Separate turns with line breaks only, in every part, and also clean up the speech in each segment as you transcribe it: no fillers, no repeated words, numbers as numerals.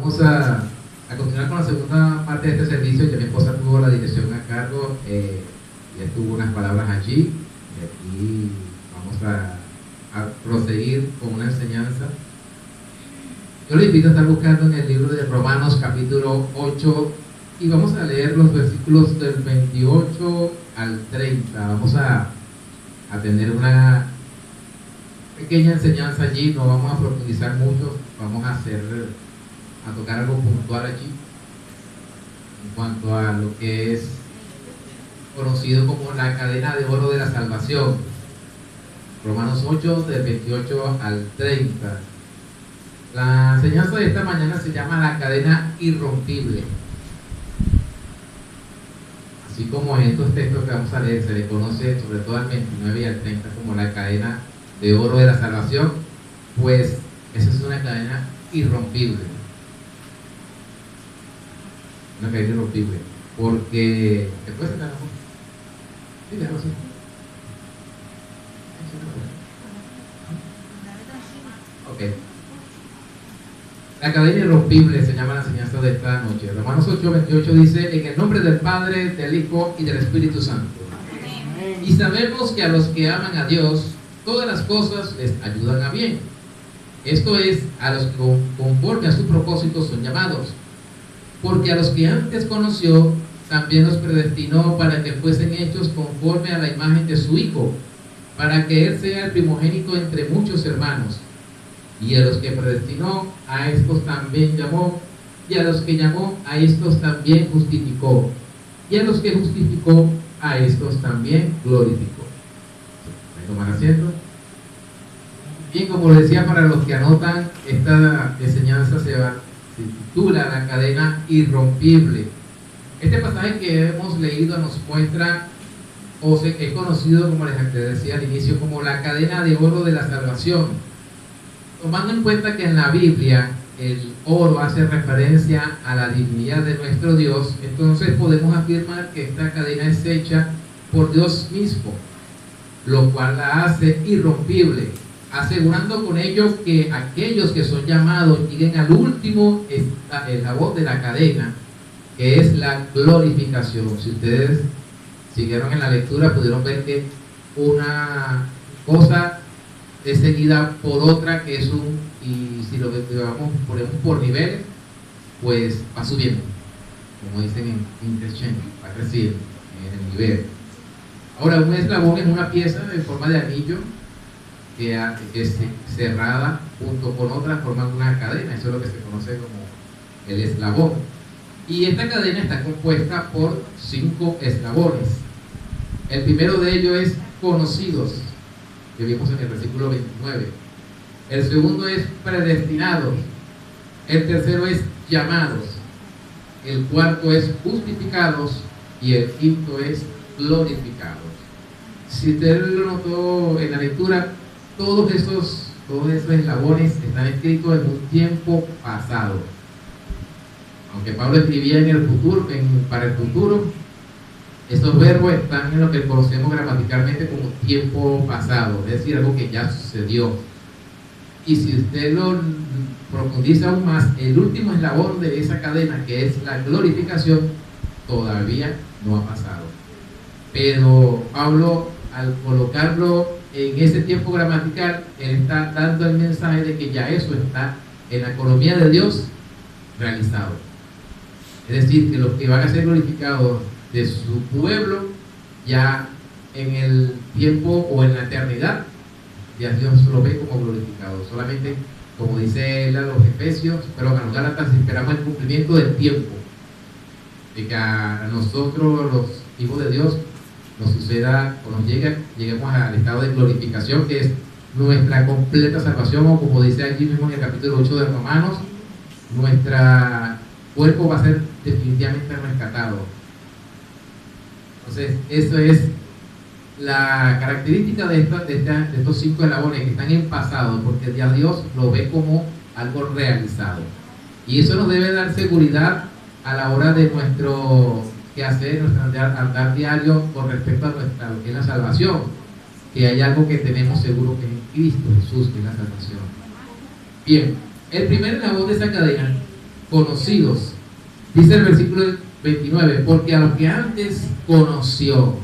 Vamos a continuar con la segunda parte de este servicio. Ya mi esposa tuvo la dirección a cargo, ya tuvo unas palabras allí, y aquí vamos a proseguir con una enseñanza. Yo le invito a estar buscando en el libro de Romanos capítulo 8 y vamos a leer los versículos del 28 al 30. Vamos a tener una pequeña enseñanza allí, no vamos a profundizar mucho, vamos a tocar algo puntual allí en cuanto a lo que es conocido como la cadena de oro de la salvación. Romanos 8 del 28 al 30. La enseñanza de esta mañana se llama la cadena irrompible. Así como en estos textos que vamos a leer se le conoce sobre todo al 29 y al 30 como la cadena de oro de la salvación, pues esa es una cadena irrompible. Una cadena irrompible. Porque después se acabó. Sí, déjalo así. Ok. La cadena irrompible se llama la enseñanza de esta noche. Romanos 8:28 dice: en el nombre del Padre, del Hijo y del Espíritu Santo. Y sabemos que a los que aman a Dios, todas las cosas les ayudan a bien. Esto es, a los que conforme a su propósito son llamados. Porque a los que antes conoció, también los predestinó para que fuesen hechos conforme a la imagen de su Hijo, para que Él sea el primogénito entre muchos hermanos. Y a los que predestinó, a estos también llamó, y a los que llamó, a estos también justificó, y a los que justificó, a estos también glorificó. ¿Me toman asiento? Bien, como les decía, para los que anotan, esta enseñanza se titula La cadena irrompible. Este pasaje que hemos leído nos muestra, es conocido, como les decía al inicio, como la cadena de oro de la salvación. Tomando en cuenta que en la Biblia el oro hace referencia a la divinidad de nuestro Dios, entonces podemos afirmar que esta cadena es hecha por Dios mismo, lo cual la hace irrompible, asegurando con ello que aquellos que son llamados lleguen al último eslabón de la cadena, que es la glorificación. Si ustedes siguieron en la lectura, pudieron ver que una cosa es seguida por otra, que es y si lo llevamos por niveles, pues va subiendo, como dicen en interchange, va creciendo en el nivel. Ahora, un eslabón es una pieza en forma de anillo que es cerrada junto con otra, forman una cadena. Eso es lo que se conoce como el eslabón. Y esta cadena está compuesta por 5 eslabones. El primero de ellos es conocidos, que vimos en el versículo 29. El segundo es predestinados. El tercero es llamados. El cuarto es justificados. Y el quinto es glorificados. Si usted lo notó en la lectura, todos esos eslabones están escritos en un tiempo pasado. Aunque Pablo escribía en el futuro, para el futuro, estos verbos están en lo que conocemos gramaticalmente como tiempo pasado, es decir, algo que ya sucedió. Y si usted lo profundiza aún más, el último eslabón de esa cadena, que es la glorificación, todavía no ha pasado. Pero Pablo, al colocarlo en ese tiempo gramatical, él está dando el mensaje de que ya eso está en la economía de Dios realizado. Es decir, que los que van a ser glorificados de su pueblo, ya en el tiempo o en la eternidad, ya Dios lo ve como glorificado. Solamente, como dice él a los Efesios, pero a los Gálatas, esperamos el cumplimiento del tiempo, de que a nosotros, los hijos de Dios, nos suceda o nos lleguemos al estado de glorificación, que es nuestra completa salvación, o como dice allí mismo en el capítulo 8 de Romanos, nuestro cuerpo va a ser definitivamente rescatado. Entonces, eso es la característica de estos 5 eslabones que están en pasado, porque ya Dios lo ve como algo realizado. Y eso nos debe dar seguridad a la hora de nuestro quehacer, nuestro andar diario con respecto a lo que es la salvación, que hay algo que tenemos seguro que es en Cristo Jesús, que es la salvación. Bien, el primer eslabón de esa cadena conocidos. Dice el versículo 29, porque a los que antes conoció,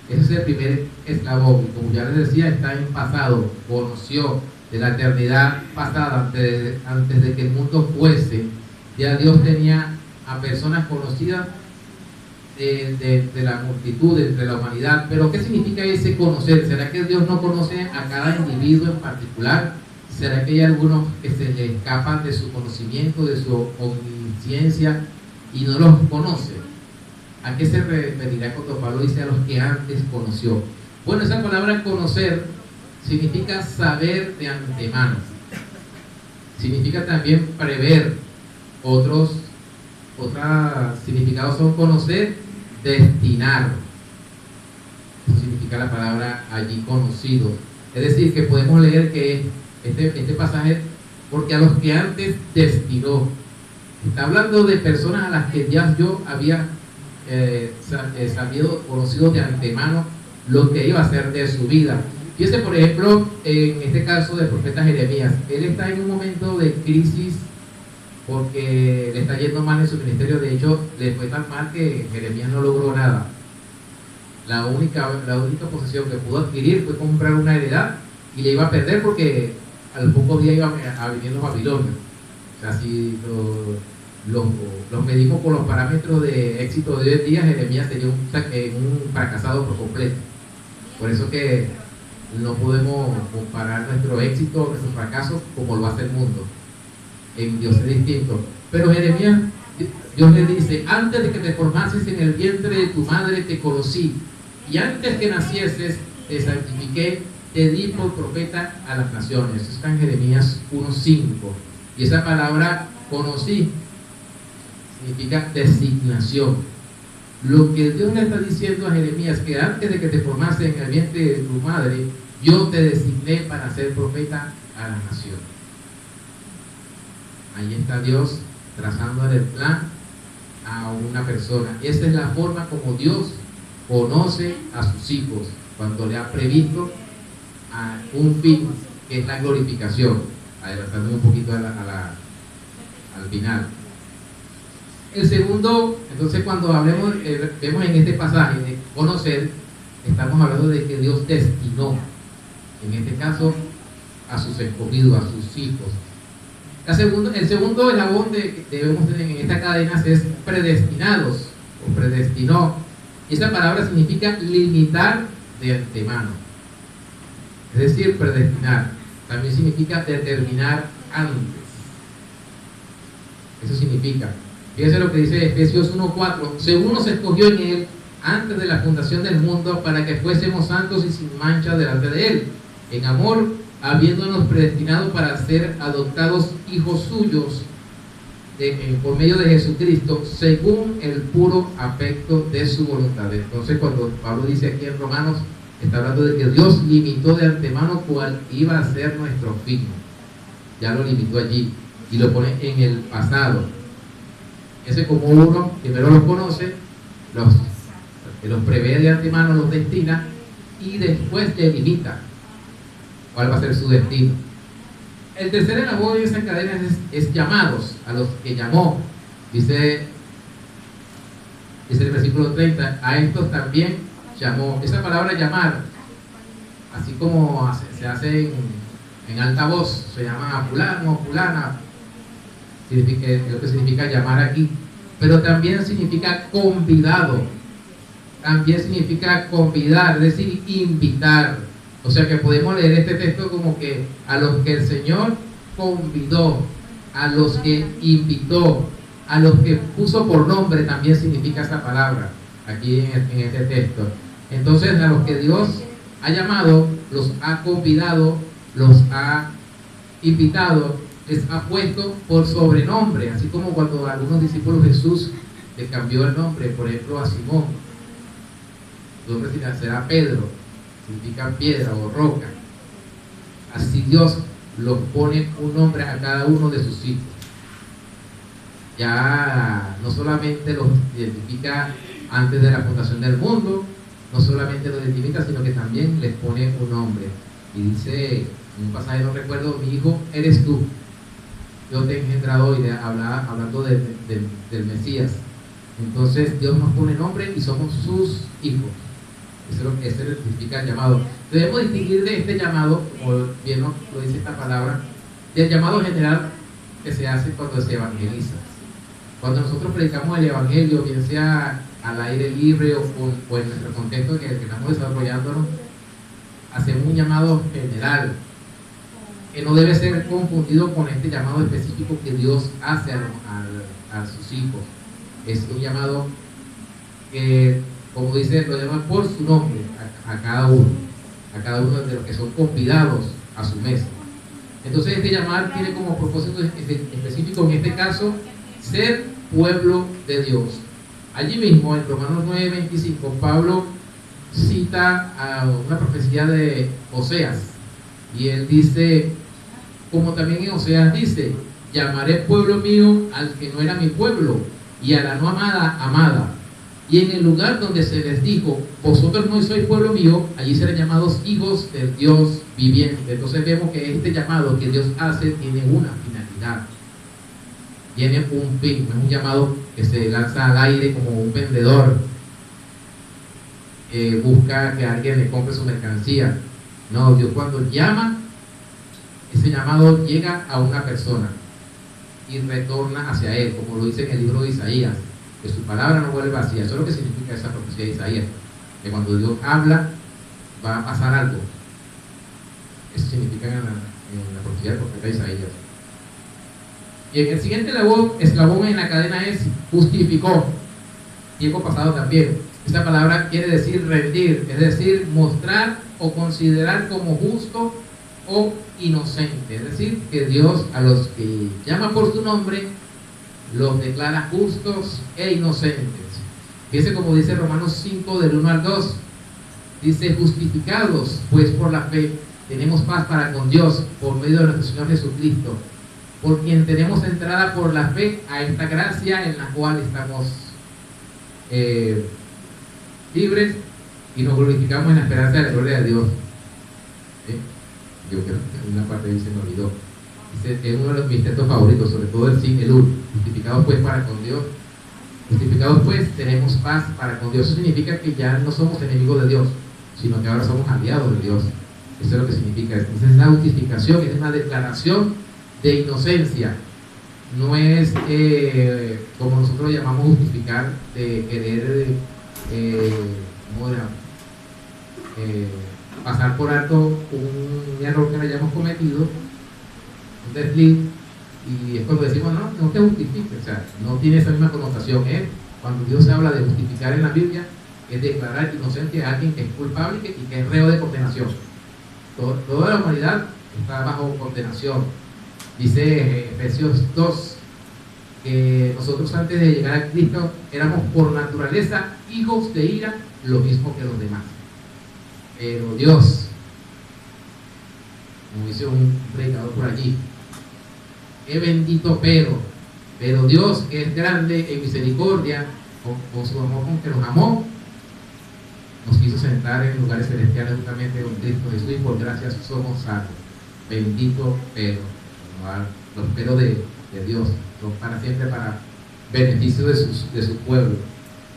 ese es el primer eslabón, y como ya les decía, está en pasado, conoció de la eternidad pasada, antes de que el mundo fuese, ya Dios tenía a personas conocidas de la multitud, de la humanidad. Pero ¿qué significa ese conocer? ¿Será que Dios no conoce a cada individuo en particular? ¿Será que hay algunos que se le escapan de su conocimiento, de su omnisciencia y no los conoce? ¿A qué se referirá cuando Pablo dice a los que antes conoció? Bueno, esa palabra conocer significa saber de antemano. Significa también prever. Otros significados son conocer, destinar. Eso significa la palabra allí, conocido. Es decir, que podemos leer que este pasaje, porque a los que antes destinó, está hablando de personas a las que ya yo había sabido, conocido de antemano lo que iba a hacer de su vida. Fíjense, por ejemplo, en este caso del profeta Jeremías, él está en un momento de crisis porque le está yendo mal en su ministerio. De hecho, le fue tan mal que Jeremías no logró nada. La única posesión que pudo adquirir fue comprar una heredad y le iba a perder porque al pocos días iba a venir los babilonios. O sea, si los medimos con los parámetros de éxito de hoy en día, Jeremías sería un fracasado por completo. Por eso que no podemos comparar nuestro éxito, nuestro fracaso, como lo hace el mundo. En Dios es distinto. Pero Jeremías, Dios le dice: antes de que te formases en el vientre de tu madre te conocí, y antes que nacieses te santifiqué, te di por profeta a las naciones. Eso está en Jeremías 1:5. Y esa palabra conocí significa designación. Lo que Dios le está diciendo a Jeremías, que antes de que te formases en el vientre de tu madre, yo te designé para ser profeta a las naciones. Ahí está Dios trazando el plan a una persona. Esa es la forma como Dios conoce a sus hijos, cuando le ha previsto a un fin, que es la glorificación. Adelantando un poquito al final. El segundo, entonces, cuando vemos en este pasaje de conocer, estamos hablando de que Dios destinó, en este caso, a sus escogidos, a sus hijos. El segundo eslabón que debemos tener en esta cadena es predestinados, o predestinó. Esa palabra significa limitar de antemano. Es decir, predestinar. También significa determinar antes. Eso significa. Fíjense lo que dice Efesios 1:4. Según nos escogió en Él antes de la fundación del mundo, para que fuésemos santos y sin mancha delante de Él, en amor, habiéndonos predestinado para ser adoptados hijos suyos por medio de Jesucristo, según el puro afecto de su voluntad. Entonces, cuando Pablo dice aquí en Romanos, está hablando de que Dios limitó de antemano cuál iba a ser nuestro fin. Ya lo limitó allí y lo pone en el pasado. Ese, como uno primero los conoce, los prevé de antemano, los destina y después le limita cuál va a ser su destino. El tercer eslabón de esa cadena es llamados, a los que llamó. Dice el versículo 30, a estos también llamó. Esa palabra llamar, así como se hace en alta voz, se llama fulano o fulana, lo que significa llamar aquí, pero también significa convidado, también significa convidar, es decir, invitar. O sea que podemos leer este texto como que a los que el Señor convidó, a los que invitó, a los que puso por nombre, también significa esa palabra aquí en este texto. Entonces, a los que Dios ha llamado, los ha convidado, los ha invitado, les ha puesto por sobrenombre, así como cuando a algunos discípulos Jesús les cambió el nombre, por ejemplo a Simón, su nombre será Pedro, significa piedra o roca. Así Dios los pone un nombre a cada uno de sus hijos. Ya no solamente los identifica antes de la fundación del mundo, no solamente los identifica, sino que también les pone un nombre. Y dice en un pasaje, no recuerdo, mi hijo eres tú. yo te he engendrado hoy, hablando del Mesías. Entonces Dios nos pone nombre y somos sus hijos. Eso significa el llamado. Debemos distinguir de este llamado, como bien lo dice esta palabra, del llamado general que se hace cuando se evangeliza. Cuando nosotros predicamos el evangelio, bien sea al aire libre o en nuestro contexto en el que estamos desarrollándonos, hacemos un llamado general que no debe ser confundido con este llamado específico que Dios hace a sus hijos. Es un llamado que, como dice, lo llaman por su nombre a cada uno de los que son convidados a su mesa. Entonces este llamar tiene como propósito específico, en este caso, ser pueblo de Dios. Allí mismo, en Romanos 9:25, Pablo cita a una profecía de Oseas, y él dice, como también en Oseas dice, llamaré pueblo mío al que no era mi pueblo, y a la no amada, amada. Y en el lugar donde se les dijo, vosotros no sois pueblo mío, allí serán llamados hijos del Dios viviente. Entonces vemos que este llamado que Dios hace tiene una finalidad, tiene un fin. No es un llamado que se lanza al aire como un vendedor busca que alguien le compre su mercancía. No, Dios cuando llama, ese llamado llega a una persona y retorna hacia él, como lo dice en el libro de Isaías, que su palabra no vuelve vacía. Eso es lo que significa esa profecía de Isaías, que cuando Dios habla va a pasar algo. Eso significa en la profecía del profeta Isaías. Y en el siguiente eslabón en la cadena es justificó, tiempo pasado también. Esta palabra quiere decir rendir, es decir, mostrar o considerar como justo o inocente. Es decir, que Dios a los que llama por su nombre los declara justos e inocentes. Fíjense como dice Romanos 5 del 1 al 2. Dice, justificados pues por la fe, tenemos paz para con Dios por medio de nuestro Señor Jesucristo, por quien tenemos entrada por la fe a esta gracia en la cual estamos libres y nos glorificamos en la esperanza de la gloria de Dios. Yo creo que en una parte ahí se me olvidó. Es uno de mis textos favoritos, sobre todo el sin elul. Justificados pues para con Dios. Justificados pues tenemos paz para con Dios. Eso significa que ya no somos enemigos de Dios, sino que ahora somos aliados de Dios. Eso es lo que significa. Entonces la justificación es una declaración de inocencia. No es como nosotros llamamos justificar, de querer pasar por alto un error que hayamos cometido, un desliz, y es cuando decimos no te justifiques. O sea, no tiene esa misma connotación. Cuando Dios habla de justificar en la Biblia, es declarar inocente a alguien que es culpable y que es reo de condenación. Toda la humanidad está bajo condenación. Dice Efesios 2 que nosotros antes de llegar a Cristo éramos por naturaleza hijos de ira, lo mismo que los demás. Pero Dios, como dice un predicador por allí, qué bendito pero Dios, que es grande en misericordia, con su amor con que nos amó, nos quiso sentar en lugares celestiales juntamente con Cristo Jesús, y por gracia somos salvos. Bendito pero. Los peros de Dios son para siempre, para beneficio de su pueblo.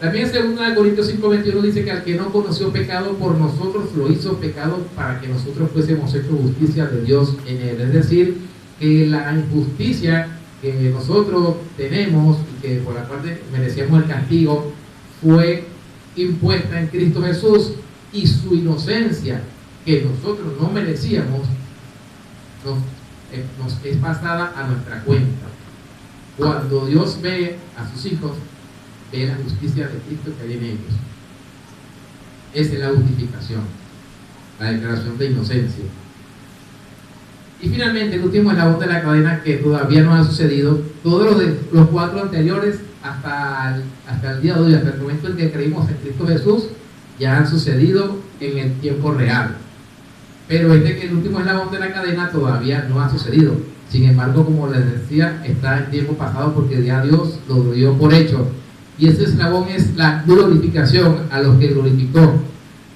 También en 2 Corintios 5:21 dice que al que no conoció pecado, por nosotros lo hizo pecado para que nosotros fuésemos hechos justicia de Dios en él. Es decir, que la injusticia que nosotros tenemos y que por la cual merecíamos el castigo fue impuesta en Cristo Jesús, y su inocencia que nosotros no merecíamos nos es pasada a nuestra cuenta. Cuando Dios ve a sus hijos, ve la justicia de Cristo que hay en ellos. Esa es la justificación, la declaración de inocencia. Y finalmente, el último eslabón de la cadena, que todavía no ha sucedido. Todos los 4 anteriores hasta el día de hoy, hasta el momento en que creímos en Cristo Jesús, ya han sucedido en el tiempo real. Pero que el último eslabón de la cadena todavía no ha sucedido. Sin embargo, como les decía, está en tiempo pasado porque ya Dios lo dio por hecho. Y ese eslabón es la glorificación a los que glorificó.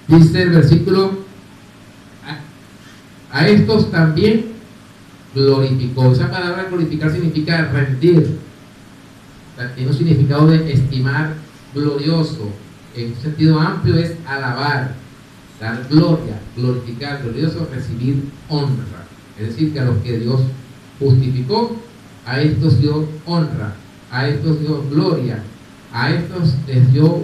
Dice el versículo, a estos también glorificó. Esa palabra glorificar significa rendir. O sea, tiene un significado de estimar, glorioso. En un sentido amplio es alabar, dar gloria, glorificar, glorioso, recibir honra. Es decir, que a los que Dios justificó, a estos dio honra, a estos dio gloria, a estos les dio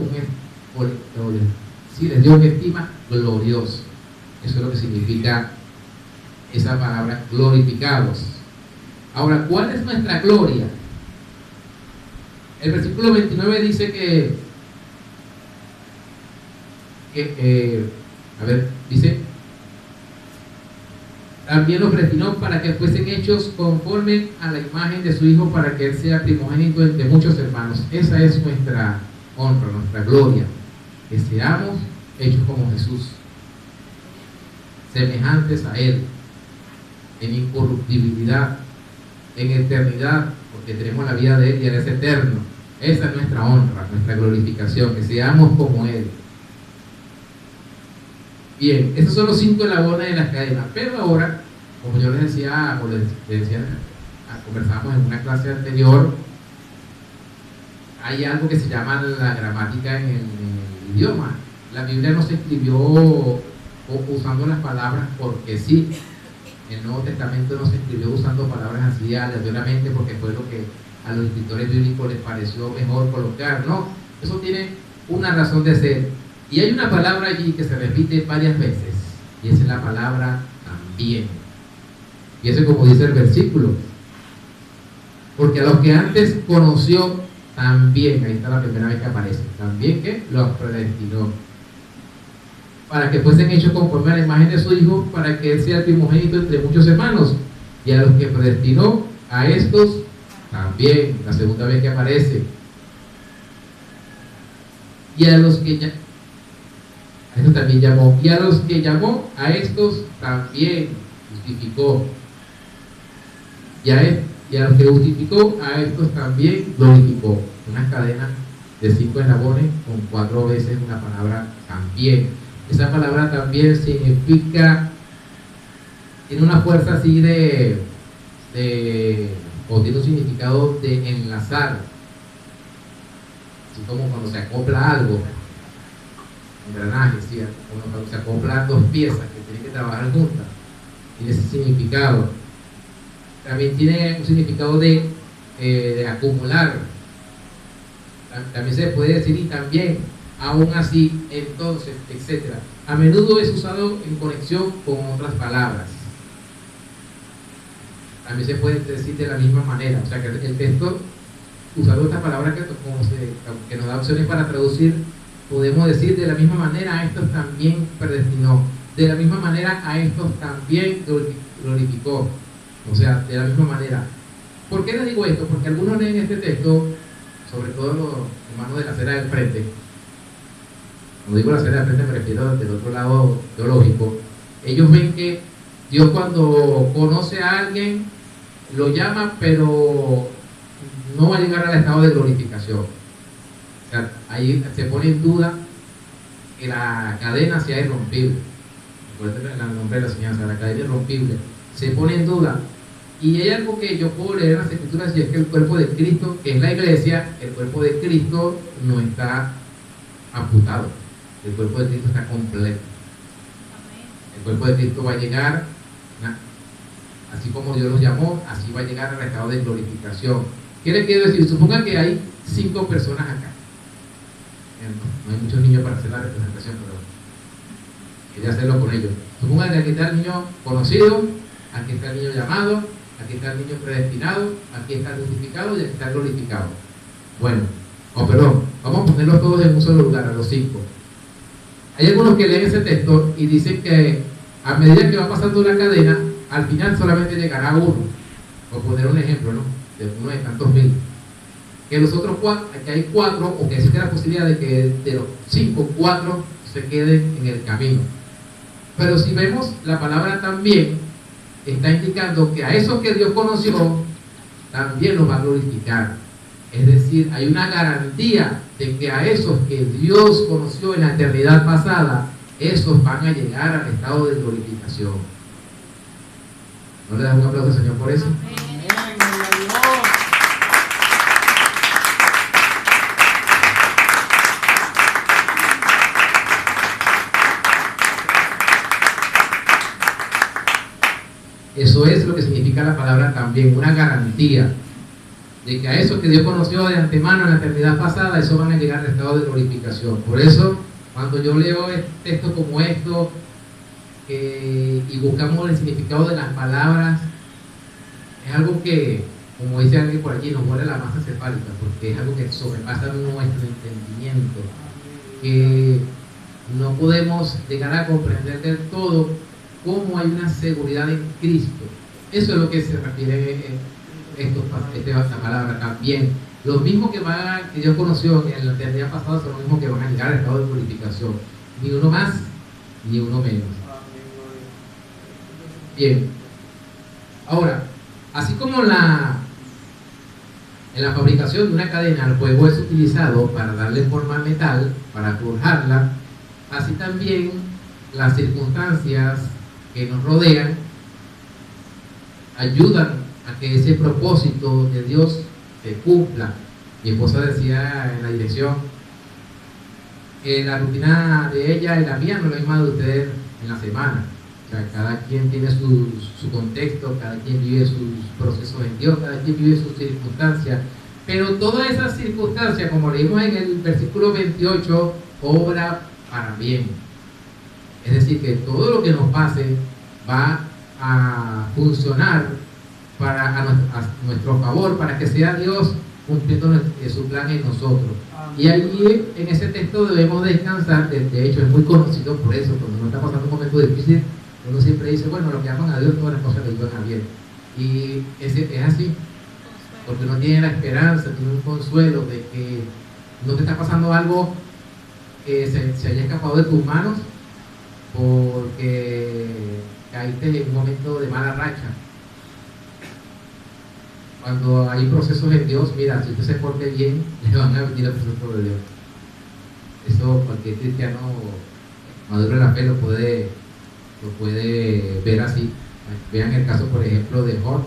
les dio una estima glorioso. Eso es lo que significa esa palabra, glorificados. Ahora, ¿cuál es nuestra gloria? El versículo 29 dice dice: también los predestinó para que fuesen hechos conforme a la imagen de su Hijo, para que Él sea primogénito entre muchos hermanos. Esa es nuestra honra, nuestra gloria, que seamos hechos como Jesús, semejantes a Él, en incorruptibilidad, en eternidad, porque tenemos la vida de Él y Él es eterno. Esa es nuestra honra, nuestra glorificación, que seamos como Él. Bien, esos son los 5 eslabones de las cadenas. Pero ahora, como yo les decía, conversábamos en una clase anterior, hay algo que se llama la gramática en el idioma. La Biblia no se escribió usando las palabras porque sí. El Nuevo Testamento no se escribió usando palabras así aleatoriamente porque fue lo que a los escritores bíblicos les pareció mejor colocar. No, eso tiene una razón de ser. Y hay una palabra allí que se repite varias veces, y esa es la palabra también. Y eso es como dice el versículo: porque a los que antes conoció también, ahí está la primera vez que aparece, también que los predestinó, para que fuesen hechos conforme a la imagen de su Hijo, para que Él sea el primogénito entre muchos hermanos. Y a los que predestinó, a estos también, la segunda vez que aparece. Y a los que a estos también llamó, y a los que llamó, a estos también justificó, y a los que justificó, a estos también glorificó. Una cadena de 5 eslabones con 4 veces una palabra también. Esa palabra también significa, tiene una fuerza así o tiene un significado de enlazar, así como cuando se acopla algo, engranaje, ¿sí? Como cuando se acoplan 2 piezas que tienen que trabajar juntas, tiene ese significado. También tiene un significado de acumular. También se puede decir y también, aún así, entonces, etc. A menudo es usado en conexión con otras palabras. También se puede decir de la misma manera. O sea que el texto, usando esta palabra que nos da opciones para traducir, podemos decir de la misma manera a estos también predestinó, de la misma manera a estos también glorificó. O sea, de la misma manera. ¿Por qué les digo esto? Porque algunos leen este texto, sobre todo los hermanos de la acera del frente. Cuando digo la acera del frente me refiero del otro lado teológico. Ellos ven que Dios, cuando conoce a alguien, lo llama, pero no va a llegar al estado de glorificación. O sea, ahí se pone en duda que la cadena sea irrompible. Recuerden el nombre de la enseñanza, la cadena irrompible. Se pone en duda. Y hay algo que yo puedo leer en las Escrituras, y es que el cuerpo de Cristo, que es la iglesia, el cuerpo de Cristo no está amputado. El cuerpo de Cristo está completo. El cuerpo de Cristo va a llegar, así como Dios los llamó, así va a llegar al estado de glorificación. ¿Qué le quiero decir? Supongan que hay 5 personas acá. No hay muchos niños para hacer la representación, pero quería hacerlo con ellos. Supongan que aquí está el niño conocido, aquí está el niño llamado, aquí está el niño predestinado, aquí está el justificado y aquí está el glorificado. Bueno, vamos a ponerlos todos en un solo lugar, a los 5. Hay algunos que leen ese texto y dicen que a medida que va pasando la cadena, al final solamente llegará uno. Por poner un ejemplo, ¿no? De uno de tantos mil. Que los otros 4, que hay 4, o que existe la posibilidad de que de los 5, 4 se queden en el camino. Pero si vemos, la palabra también está indicando que a esos que Dios conoció, también los va a glorificar. Es decir, hay una garantía de que a esos que Dios conoció en la eternidad pasada, esos van a llegar al estado de glorificación. ¿No le das un aplauso al Señor por eso? Eso es lo que significa la palabra también, una garantía de que a eso que Dios conoció de antemano en la eternidad pasada, eso van a llegar al estado de glorificación. Por eso, cuando yo leo textos como esto y buscamos el significado de las palabras, es algo que, como dice alguien por allí, nos vuela la masa cefálica, porque es algo que sobrepasa nuestro entendimiento, que no podemos llegar a comprender del todo cómo hay una seguridad en Cristo. Eso es lo que se refiere esta palabra también. Los mismos que Dios conoció en la eternidad pasada son los mismos que van a llegar al estado de purificación. Ni uno más, ni uno menos. Bien. Ahora, así como en la fabricación de una cadena el fuego es utilizado para darle forma al metal, para forjarla, así también las circunstancias que nos rodean ayudan a que ese propósito de Dios se cumpla. Mi esposa decía en la dirección que la rutina de ella y la mía no es la misma de ustedes en la semana. O sea, cada quien tiene su contexto, cada quien vive sus procesos en Dios, cada quien vive sus circunstancias, pero todas esas circunstancias, como leímos en el versículo 28, obra para bien. Es decir, que todo lo que nos pase va a funcionar a nuestro favor, para que sea Dios cumpliendo su plan en nosotros. Y allí, en ese texto, debemos descansar. De hecho, es muy conocido por eso. Cuando uno está pasando un momento difícil, uno siempre dice, bueno, lo que aman a Dios, todas las cosas le ayudan a bien. Y es así, porque uno tiene la esperanza, tiene un consuelo de que no te está pasando algo que se haya escapado de tus manos porque caíste en un momento de mala racha. Cuando hay procesos en Dios, mira, si usted se porte bien, le van a venir el proceso de Dios. Eso cualquier cristiano maduro en la fe lo puede ver así. Vean el caso, por ejemplo, de Job.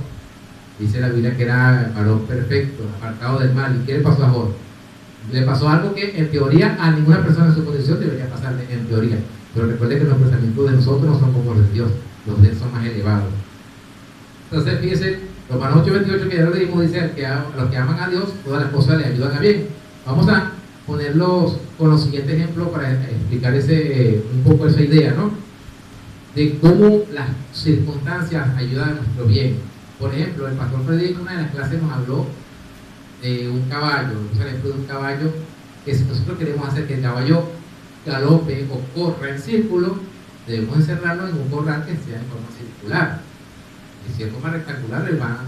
Dice la Biblia que era varón perfecto, apartado del mal. ¿Y qué le pasó a Job? Le pasó algo que en teoría a ninguna persona en su condición debería pasarle, en teoría. Pero recuerde que los pensamientos de nosotros no son como los de Dios, los de Él son más elevados. Entonces, fíjense, Romanos 8:28, que ya lo leímos, dice que a los que aman a Dios, todas las cosas le ayudan a bien. Vamos a ponerlos con los siguientes ejemplos para explicar un poco esa idea, ¿no? De cómo las circunstancias ayudan a nuestro bien. Por ejemplo, el pastor Frederico en una de las clases nos habló de un caballo, un ejemplo de un caballo, que si nosotros queremos hacer que el caballo galope o corra en círculo, debemos encerrarlo en un corral que sea en forma circular. Y si es forma rectangular, él va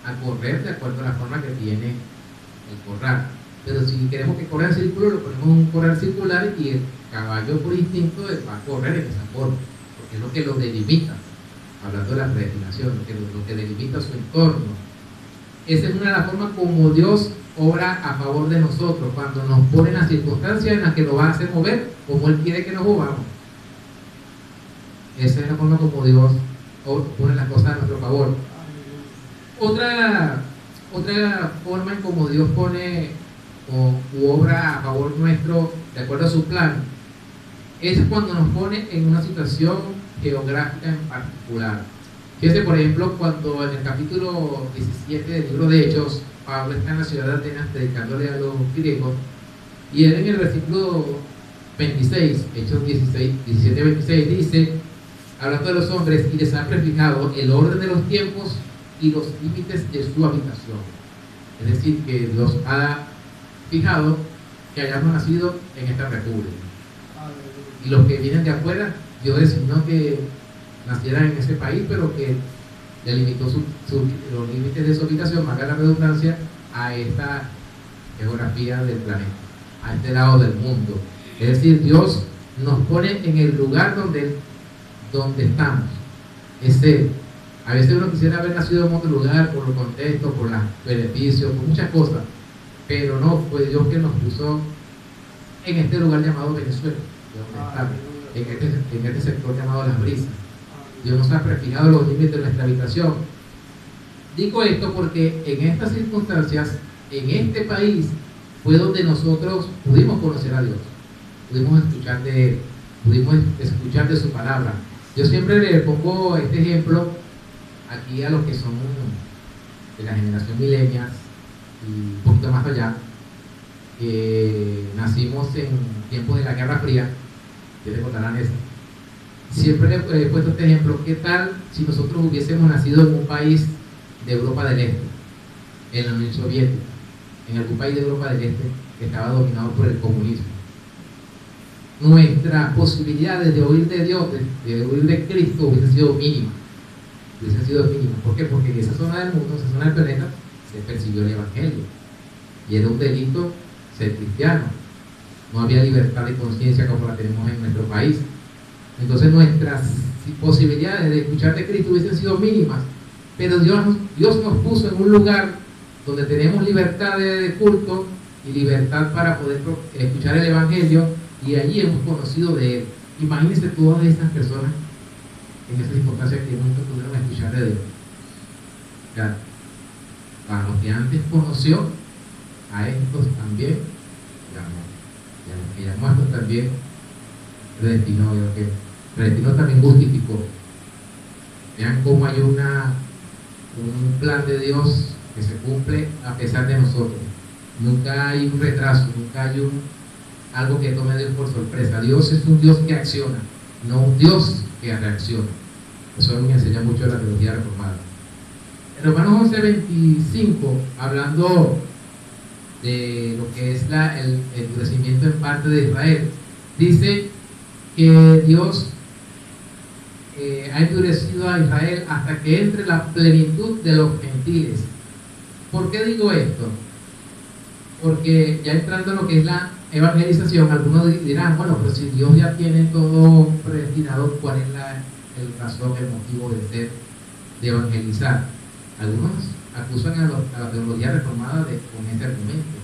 a correr de acuerdo a la forma que tiene el corral. Pero si queremos que corra en círculo, lo ponemos en un corral circular y el caballo por instinto va a correr en esa forma, porque es lo que lo delimita, hablando de la predestinación, lo que delimita su entorno. Esa es una de las formas como Dios obra a favor de nosotros, cuando nos pone en las circunstancias en las que nos va a hacer mover como Él quiere que nos movamos. Esa es la forma como Dios pone las cosas a nuestro favor. Otra forma en como Dios pone u obra a favor nuestro de acuerdo a su plan es cuando nos pone en una situación geográfica en particular. Fíjense, por ejemplo, cuando en el capítulo 17 del libro de Hechos, Pablo está en la ciudad de Atenas predicándole a los griegos, y él en el versículo 26, Hechos 17-26, dice, hablando de los hombres, y les ha prefijado el orden de los tiempos y los límites de su habitación. Es decir, que Dios ha fijado que hayamos nacido en esta república. Y los que vienen de afuera, Dios designó que nacieran en ese país, pero que delimitó los límites de su habitación, valga la redundancia, a esta geografía del planeta, a este lado del mundo. Es decir, Dios nos pone en el lugar donde estamos. A veces uno quisiera haber nacido en otro lugar por los contextos, por los beneficios, por muchas cosas, pero no, fue Dios que nos puso en este lugar llamado Venezuela, donde estamos, en este sector llamado Las Brisas. Dios nos ha prefijado los límites de nuestra habitación. Digo esto porque en estas circunstancias, en este país, fue donde nosotros pudimos conocer a Dios, pudimos escuchar de Él, pudimos escuchar de su palabra. Yo siempre le pongo este ejemplo aquí a los que son de la generación millennials y un poquito más allá, que nacimos en tiempos de la Guerra Fría. ¿Qué recordarán eso? Siempre le he puesto este ejemplo. ¿Qué tal si nosotros hubiésemos nacido en un país de Europa del Este, en la Unión Soviética, en algún país de Europa del Este que estaba dominado por el comunismo? Nuestras posibilidades de oír de Dios, de oír de Cristo, hubiesen sido mínimas. ¿Por qué? Porque en esa zona del mundo, en esa zona del planeta, se persiguió el Evangelio y era un delito ser cristiano. No había libertad de conciencia como la tenemos en nuestro país. Entonces nuestras posibilidades de escuchar de Cristo hubiesen sido mínimas, pero Dios nos puso en un lugar donde tenemos libertad de culto y libertad para poder escuchar el Evangelio, y allí hemos conocido de Él. Imagínense todas esas personas en esas circunstancias que nunca pudieron escuchar de Dios. Claro, para los que antes conoció, a estos también llamó, y a los que llamó a estos también predestinó, y a los que predestinó también justificó. Vean cómo hay un plan de Dios que se cumple a pesar de nosotros. Nunca hay un retraso, nunca hay algo que tome a Dios por sorpresa. Dios es un Dios que acciona, no un Dios que reacciona. Eso a mí me enseña mucho la teología reformada. En Romanos 11:25, hablando de lo que es el endurecimiento en parte de Israel, dice que Dios ha endurecido a Israel hasta que entre la plenitud de los gentiles. ¿Por qué digo esto? Porque ya entrando en lo que es la evangelización, algunos dirán, bueno, pero si Dios ya tiene todo predestinado, ¿cuál es el razón, el motivo de evangelizar? Algunos acusan a la teología reformada con este argumento.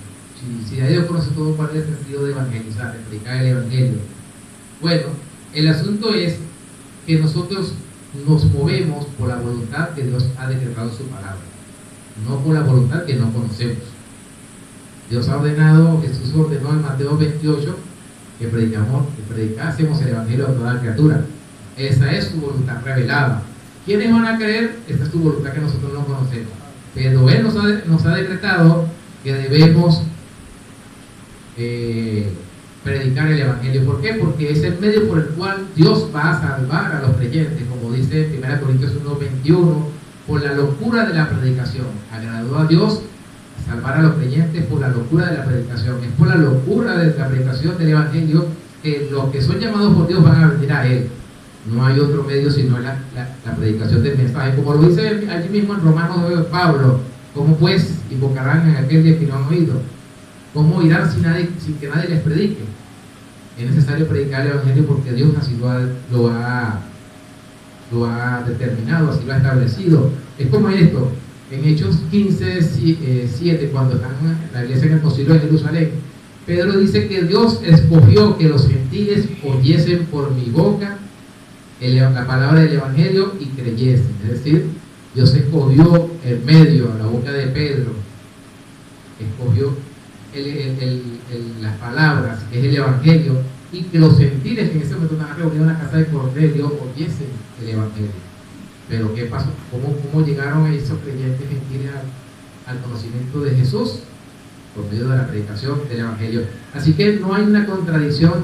Si ya Dios conoce todo, ¿cuál es el sentido de evangelizar, de predicar el evangelio? Bueno, el asunto es que nosotros nos movemos por la voluntad que Dios ha decretado en su palabra, no por la voluntad que no conocemos. Dios ha ordenado, Jesús ordenó en Mateo 28 que predicásemos el evangelio a toda criatura. Esa es su voluntad revelada. ¿Quiénes van a creer? Esta es su voluntad que nosotros no conocemos, pero Él nos ha decretado que debemos predicar el evangelio. ¿Por qué? Porque es el medio por el cual Dios va a salvar a los creyentes, como dice 1 Corintios 1:21, por la locura de la predicación. Agradó a Dios salvar a los creyentes por la locura de la predicación. Es por la locura de la predicación del evangelio que los que son llamados por Dios van a venir a Él. No hay otro medio sino la predicación del mensaje, como lo dice allí mismo en Romanos Pablo. ¿Cómo pues invocarán en aquel día que no han oído? ¿Cómo irán sin que nadie les predique? Es necesario predicar el evangelio porque Dios así lo ha determinado, así lo ha establecido. Es como esto, en Hechos 15:7, cuando están en la iglesia en el concilio de Jerusalén, Pedro dice que Dios escogió que los gentiles oyesen por mi boca la palabra del evangelio y creyesen. Es decir, Dios escogió el medio, la boca de Pedro, escogió las palabras, que es el evangelio, y que los gentiles que en ese momento estaban reunidos en la casa de Cornelio oyesen el evangelio. Pero ¿qué pasó? ¿Cómo llegaron esos creyentes gentiles al conocimiento de Jesús? Por medio de la predicación del evangelio. Así que no hay una contradicción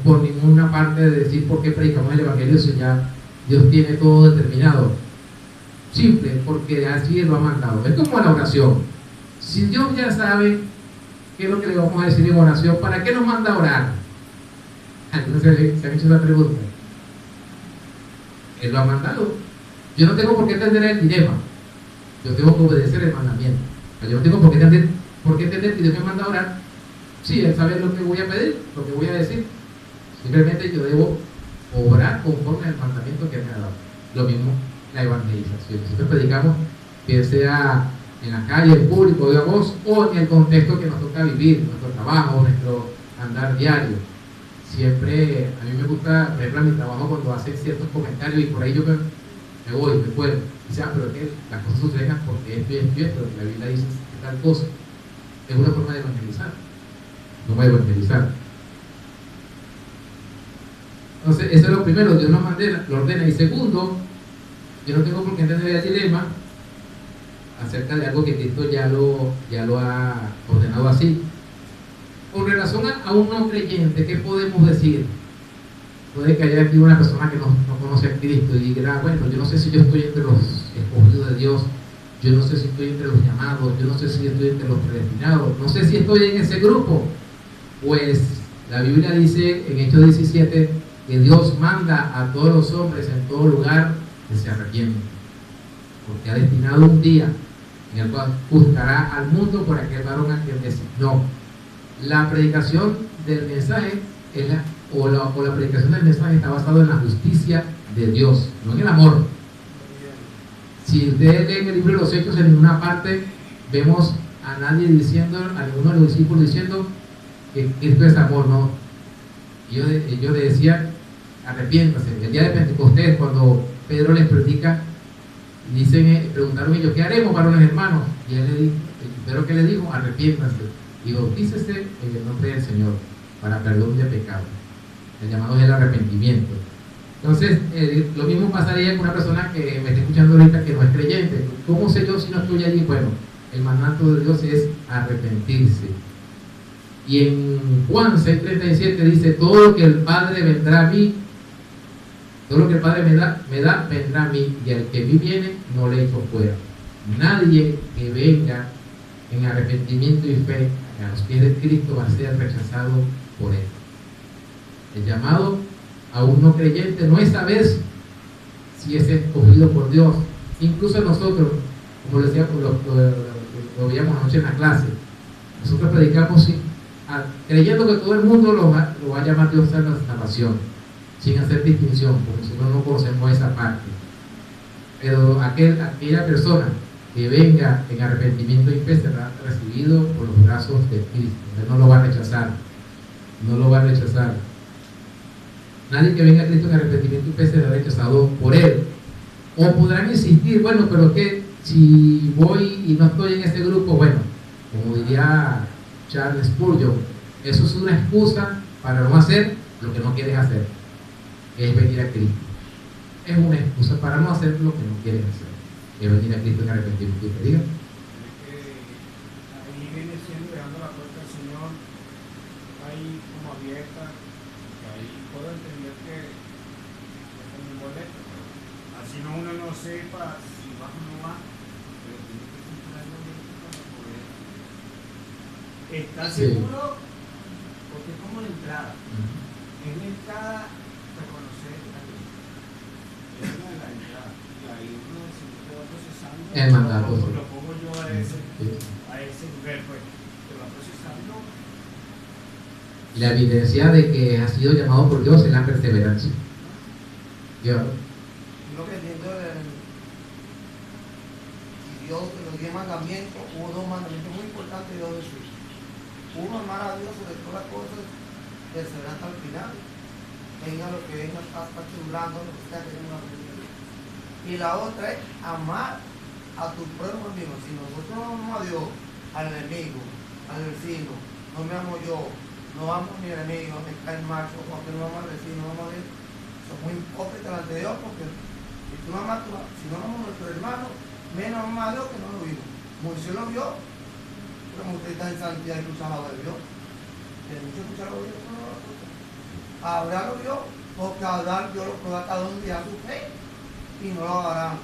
por ninguna parte de decir por qué predicamos el evangelio si ya Dios tiene todo determinado. Simple, porque así Él lo ha mandado. Es como la oración. Si Dios ya sabe qué es lo que le vamos a decir en oración, ¿para qué nos manda a orar? Algunos se han hecho esa pregunta. Él lo ha mandado. Yo no tengo por qué entender el dilema. Yo tengo que obedecer el mandamiento. Yo no tengo por qué entender que Dios me manda a orar. Sí, Él sabe lo que voy a pedir, lo que voy a decir. Simplemente yo debo obrar conforme al mandamiento que me ha dado. Lo mismo la evangelización. Nosotros predicamos, que sea en la calle, en público, digamos, o en el contexto que nos toca vivir, nuestro trabajo, nuestro andar diario. siempre, a mí me gusta, por ejemplo, en mi trabajo cuando hacen ciertos comentarios y por ahí yo me voy, me cuelgo. Dice, pero es que las cosas suceden porque esto y esto y esto, la Biblia dice tal cosa. Es una forma de evangelizar, no de evangelizar. Entonces, eso es lo primero, Dios nos lo ordena. Y segundo, yo no tengo por qué entender el dilema acerca de algo que Cristo ya lo ha ordenado así. Con relación a un no creyente, ¿qué podemos decir? Puede que haya aquí una persona que no conoce a Cristo y dirá, bueno, yo no sé si yo estoy entre los escogidos de Dios, yo no sé si estoy entre los llamados, yo no sé si estoy entre los predestinados, no sé si estoy en ese grupo. Pues la Biblia dice en Hechos 17 que Dios manda a todos los hombres en todo lugar que se arrepientan, porque ha destinado un día en el cual juzgará al mundo por aquel varón a quien designó. La predicación del mensaje es la predicación del mensaje está basada en la justicia de Dios, no en el amor. Si ustedes leen el libro de los Hechos, en ninguna parte vemos a nadie diciendo, a ninguno de los discípulos diciendo que Cristo es amor, no. Ellos le decían, arrepiéntase. El día de Pentecostés, cuando Pedro les predica, preguntaron ellos, ¿qué haremos, varones hermanos? Y él le dijo, Pedro que le dijo, arrepiéntanse y bautícese en el nombre del Señor para perdón de pecado. El llamado es el arrepentimiento. Entonces, lo mismo pasaría con una persona que me está escuchando ahorita que no es creyente. ¿Cómo sé yo si no estoy allí? Bueno, el mandato de Dios es arrepentirse. Y en Juan 6:37 dice, todo lo que el Padre vendrá a mí, todo lo que el Padre me da, vendrá a mí, y al que a mí viene, no le echo fuera. Nadie que venga en arrepentimiento y fe a los pies de Cristo va a ser rechazado por él. El llamado a un no creyente no es saber si es escogido por Dios. Incluso nosotros, como lo decíamos, lo veíamos anoche en la clase, nosotros predicamos creyendo que todo el mundo lo va a llamar Dios a la salvación, sin hacer distinción, porque nosotros no conocemos esa parte. Pero aquella persona que venga en arrepentimiento y fe será recibido por los brazos de Cristo. Él no lo va a rechazar, no lo va a rechazar. Nadie que venga a Cristo en arrepentimiento y fe será rechazado por él. O podrán insistir, bueno, pero que si voy y no estoy en este grupo, bueno, como diría Charles Spurgeon, eso es una excusa para no hacer lo que no quieres hacer, que es venir a Cristo. Es una excusa para no hacer lo que no quieres hacer, que es venir a Cristo en arrepentimiento y fe. Diga.
Ahí viene siendo dejando la puerta al Señor ahí como abierta, que ahí puedo entender que es como un boleto, así no uno no sepa si va o no va, pero tiene que funcionar el momento para poder estar seguro, porque es como la entrada. En la entrada reconocer a Dios, es la entrada, y ahí uno se va procesando
el mandato,
lo pongo yo a ese nivel, pues, que va procesando.
La evidencia de que ha sido llamado por Dios es la perseverancia. Yo.
Lo que entiendo es Dios, de los 10 mandamientos, hubo 2 mandamientos muy importantes de Dios Jesús. Uno, amar a Dios sobre todas las cosas, perseverar hasta el final. Venga lo que venga, hasta chulando, lo que sea que venga. Y la otra es amar a tu prójimo amigo. Si nosotros no amamos a Dios, al enemigo, al vecino, no me amo yo, no amo a mi enemigo, me cae el macho, porque no amo al vecino, no amo a Dios, somos hipócritas delante de Dios, porque si no amamos a nuestro hermano, menos amamos a Dios que no lo vimos. Moisés lo vio, pero usted está en santidad y cruzado de Dios. Tiene mucho escuchar lo vio, no lo escucha. Abraham lo vio, porque Abraham Dios lo puede a cada uno a su fe, y no lo harán.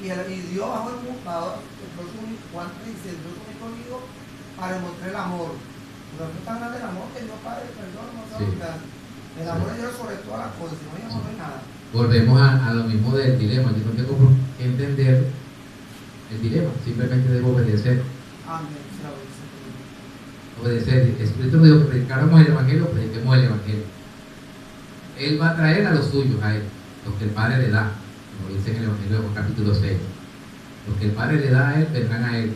Y Dios bajó el mundo, Juan 3 dice, Dios es conmigo para demostrar el amor. Pero no es tan grande el amor que Dios Padre, perdón, no sabe lo que hace. El amor es Dios sobre todas las cosas, si no hay amor no hay nada.
Volvemos a lo mismo del dilema. Yo no tengo por qué entender el dilema, simplemente debo obedecer.
Amén.
Obedecer. Jesucristo nos dijo que predicáramos el Evangelio, prediquemos el Evangelio. Él va a traer a los suyos, a él, los que el Padre le da, como dice en el Evangelio de Juan capítulo 6. Los que el Padre le da a él, vendrán a él.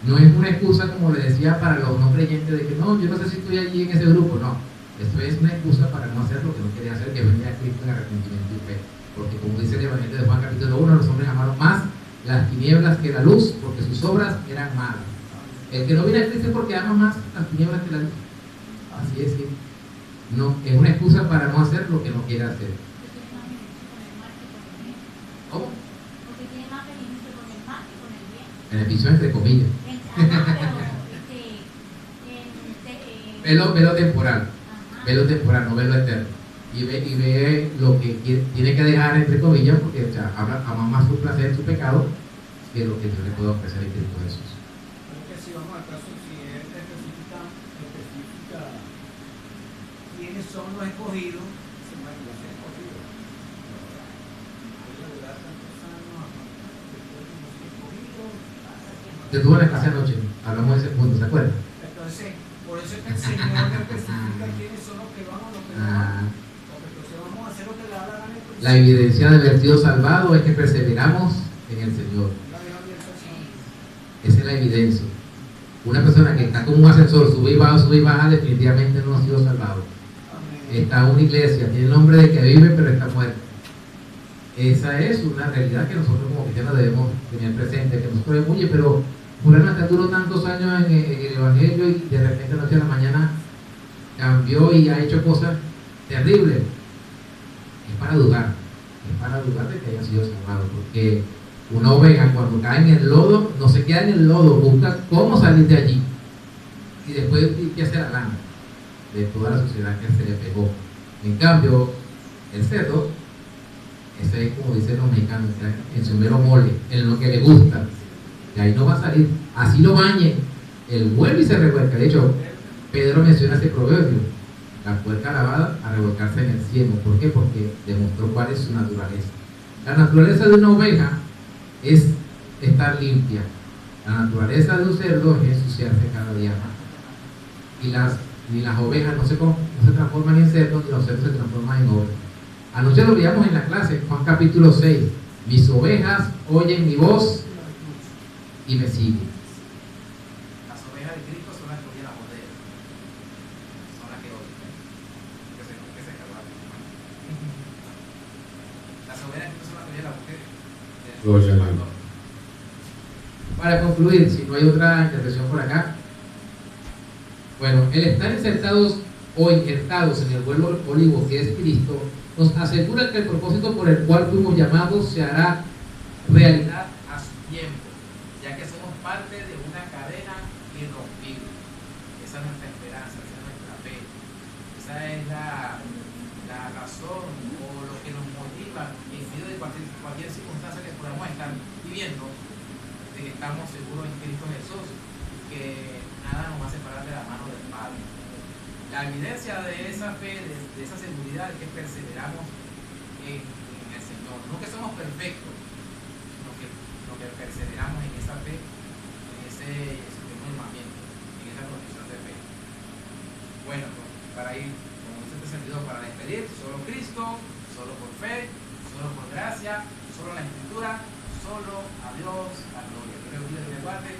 No es una excusa, como le decía, para los no creyentes de que no, yo no sé si estoy allí en ese grupo, no. Esto es una excusa para no hacer lo que no quería hacer, que es venir a Cristo en arrepentimiento y fe. Porque como dice el Evangelio de Juan capítulo 1, los hombres amaron más las tinieblas que la luz, porque sus obras eran malas. El que no viene a Cristo es porque ama más las tinieblas que la luz. Así es que no, es una excusa para no hacer lo que no quiere hacer. ¿Cómo?
Porque tiene más beneficio con el mal que con el bien.
Beneficio entre comillas.
Pero,
Velo temporal. Velo temporal, no velo eterno. Y ve lo que tiene que dejar entre comillas, porque o sea, ama más su placer, su pecado, que lo que Dios le puede ofrecer en Cristo Jesús.
Creo que si vamos al caso, si es específica quiénes son los escogidos, se van a ser escogidos.
Yo estuve en la clase anoche, hablamos de ese punto, ¿se acuerdan?
Entonces, por eso es que el Señor no especifica quiénes son los que van o los que no van. Porque entonces vamos a hacer lo que le da la gana.
La evidencia de haber sido salvado es que perseveramos en el Señor. Esa es la evidencia. Una persona que está como un ascensor, sube y baja, definitivamente no ha sido salvado. Está en una iglesia, tiene el nombre de que vive, pero está muerto. Esa es una realidad que nosotros como cristianos debemos tener presente, que nosotros decimos, oye, pero Fulano hasta duró tantos años en el Evangelio y de repente noche a la mañana cambió y ha hecho cosas terribles. Es para dudar de que haya sido salvado, porque una oveja cuando cae en el lodo, no se queda en el lodo, busca cómo salir de allí y después ¿qué hace la lana de toda la sociedad que se le pegó? En cambio, el cerdo, ese es como dicen los mexicanos, en su mero mole, en lo que le gusta, de ahí no va a salir. Así lo bañen, él vuelve y se revuelca. De hecho, Pedro menciona ese proverbio: la puerca lavada a revolcarse en el cielo. ¿Por qué? Porque demostró cuál es su naturaleza. La naturaleza de una oveja es estar limpia. La naturaleza de un cerdo es ensuciarse cada día más. Y las ovejas no se transforman en cerdos, ni los cerdos se transforman en ovejas. Anoche lo veíamos en la clase, Juan capítulo 6. Mis ovejas oyen mi voz y me siguen.
Las ovejas de Cristo son las que oyen la voz de él. Son las que oyen. Que se cargan. Las ovejas de Cristo son las que oyen la voz de él.
Para concluir, si no hay otra intervención por acá. Bueno, el estar insertados o injertados en el vuelo olivo que es Cristo nos asegura que el propósito por el cual fuimos llamados se hará realidad a su tiempo, ya que somos parte de una cadena irrompible. Esa es nuestra esperanza, esa es nuestra fe, esa es la razón o lo que nos motiva en medio de cualquier circunstancia que podamos estar viviendo, de que estamos seguros en Cristo Jesús, que nada nos va a separar de la mano del Padre. La evidencia de esa fe, de esa seguridad, es que perseveramos en el Señor. No que somos perfectos, sino que perseveramos en esa fe, en ese llamamiento, en esa profesión de fe. Bueno, para ir con este sentido, para despedir, solo Cristo, solo por fe, solo por gracia, solo la Escritura, solo a Dios la gloria. Dios le guarde.